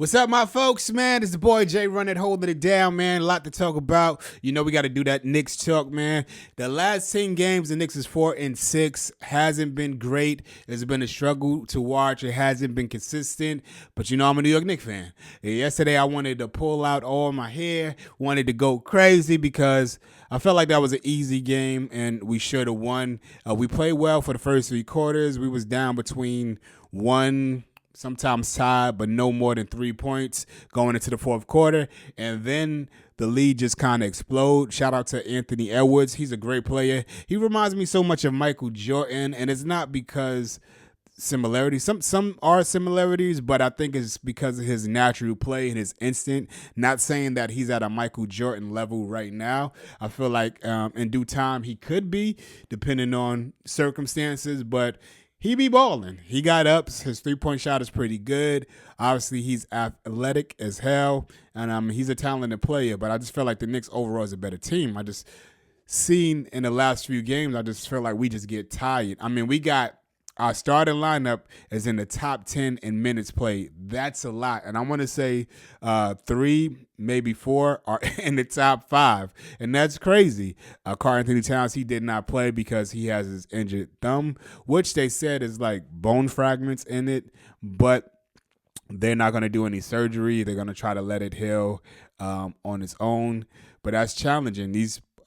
What's up, my folks, man? It's the boy Jay running, holding it down, man. A lot to talk about. You know we got to do that Knicks talk, man. The last 10 games, the Knicks is 4-6. Hasn't been great. It's been a struggle to watch. It hasn't been consistent. But you know I'm a New York Knicks fan. Yesterday I wanted to pull out all my hair, wanted to go crazy because I felt like that was an easy game and we should have won. We played well for the first three quarters. We was down between one, sometimes tied, but no more than 3 points going into the fourth quarter. And then the lead just kind of explode. Shout out to Anthony Edwards. He's a great player. He reminds me so much of Michael Jordan, and it's not because similarities. Some are similarities, but I think it's because of his natural play and his instinct. Not saying that he's at a Michael Jordan level right now. I feel like in due time he could be, depending on circumstances, but he be balling. He got ups. His three-point shot is pretty good. Obviously, he's athletic as hell, and he's a talented player. But I just feel like the Knicks overall is a better team. I just seen in the last few games, I just feel like we just get tired. I mean, we got our starting lineup is in the top 10 in minutes played. That's a lot. And I want to say 3, maybe 4 are in the top 5. And that's crazy. Karl Anthony Towns, he did not play because he has his injured thumb, which they said is like bone fragments in it. But they're not going to do any surgery. They're going to try to let it heal on its own. But that's challenging.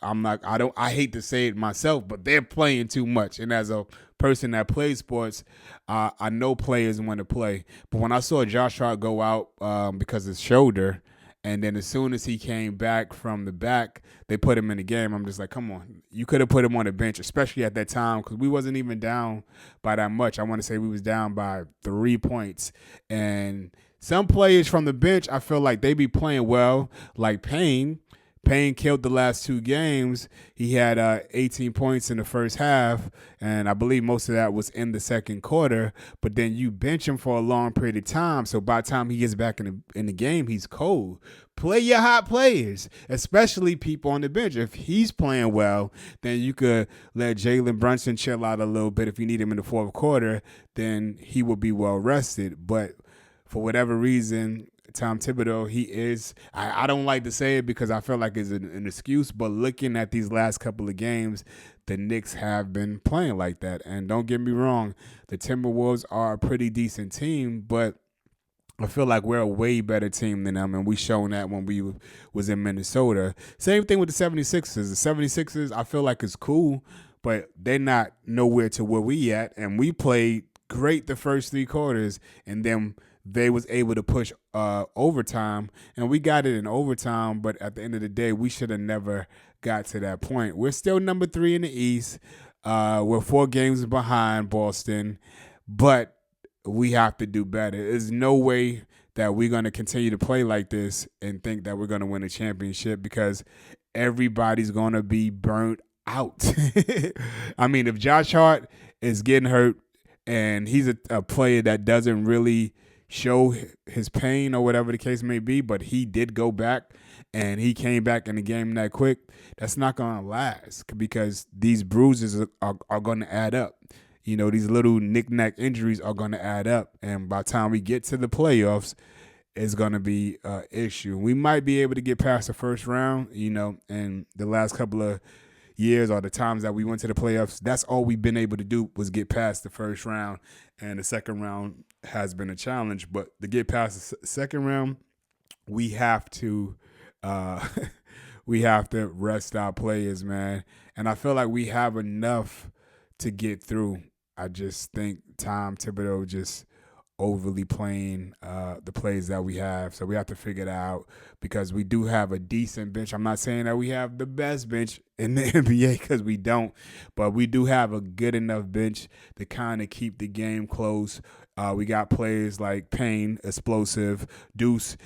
I hate to say it myself, but they're playing too much. And as a person that plays sports, I know players want to play. But when I saw Josh Hart go out because of his shoulder, and then as soon as he came back from the back, they put him in the game. I'm just like, come on. You could have put him on the bench, especially at that time, because we wasn't even down by that much. I want to say we was down by 3 points. And some players from the bench, I feel like they be playing well, like Payne. Payne killed the last 2 games. He had 18 points in the first half, and I believe most of that was in the second quarter. But then you bench him for a long period of time, so by the time he gets back in the game, he's cold. Play your hot players, especially people on the bench. If he's playing well, then you could let Jalen Brunson chill out a little bit. If you need him in the fourth quarter, then he will be well rested. But for whatever reason, Tom Thibodeau, he is, I don't like to say it because I feel like it's an excuse, but looking at these last couple of games, the Knicks have been playing like that. And don't get me wrong, the Timberwolves are a pretty decent team, but I feel like we're a way better team than them, and we shown that when we was in Minnesota. Same thing with the 76ers. The 76ers, I feel like it's cool, but they're not nowhere to where we at, and we played great the first 3 quarters, and then they was able to push overtime, and we got it in overtime, but at the end of the day, we should have never got to that point. We're still number 3 in the East. We're 4 games behind Boston, but we have to do better. There's no way that we're going to continue to play like this and think that we're going to win a championship because everybody's going to be burnt out. I mean, if Josh Hart is getting hurt and he's a player that doesn't really show his pain or whatever the case may be, but he did go back and he came back in the game that quick, that's not going to last because these bruises are going to add up. You know, these little knick-knack injuries are going to add up, and by the time we get to the playoffs, it's going to be an issue. We might be able to get past the first round, you know, and the last couple of years or the times that we went to the playoffs, that's all we've been able to do was get past the first round, and the second round has been a challenge. But to get past the second round, we have to rest our players, man. And I feel like we have enough to get through. I just think Tom Thibodeau just overly playing the plays that we have. So we have to figure that out because we do have a decent bench. I'm not saying that we have the best bench in the NBA because we don't, but we do have a good enough bench to kind of keep the game close. We got players like Payne, explosive, Deuce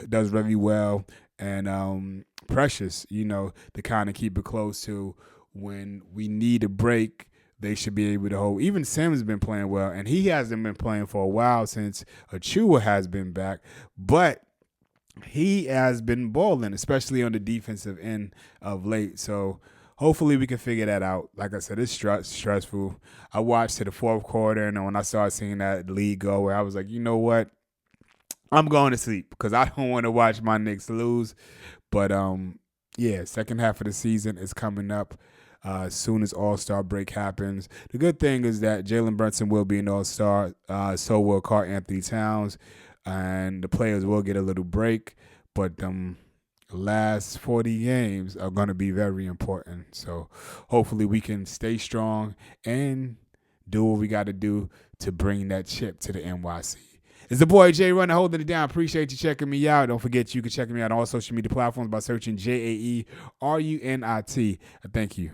does really well, and Precious, you know, to kind of keep it close to when we need a break. They should be able to hold. Even Sims has been playing well, and he hasn't been playing for a while since Achua has been back. But he has been balling, especially on the defensive end of late. So hopefully we can figure that out. Like I said, it's stressful. I watched to the fourth quarter, and when I started seeing that lead go, where I was like, you know what? I'm going to sleep because I don't want to watch my Knicks lose. But yeah, second half of the season is coming up. As soon as All Star break happens, the good thing is that Jalen Brunson will be an All Star. So will Karl Anthony Towns, and the players will get a little break. But last 40 games are going to be very important. So hopefully we can stay strong and do what we got to do to bring that chip to the NYC. It's the boy Jay Runner holding it down. Appreciate you checking me out. Don't forget you can check me out on all social media platforms by searching JAERUNIT. Thank you.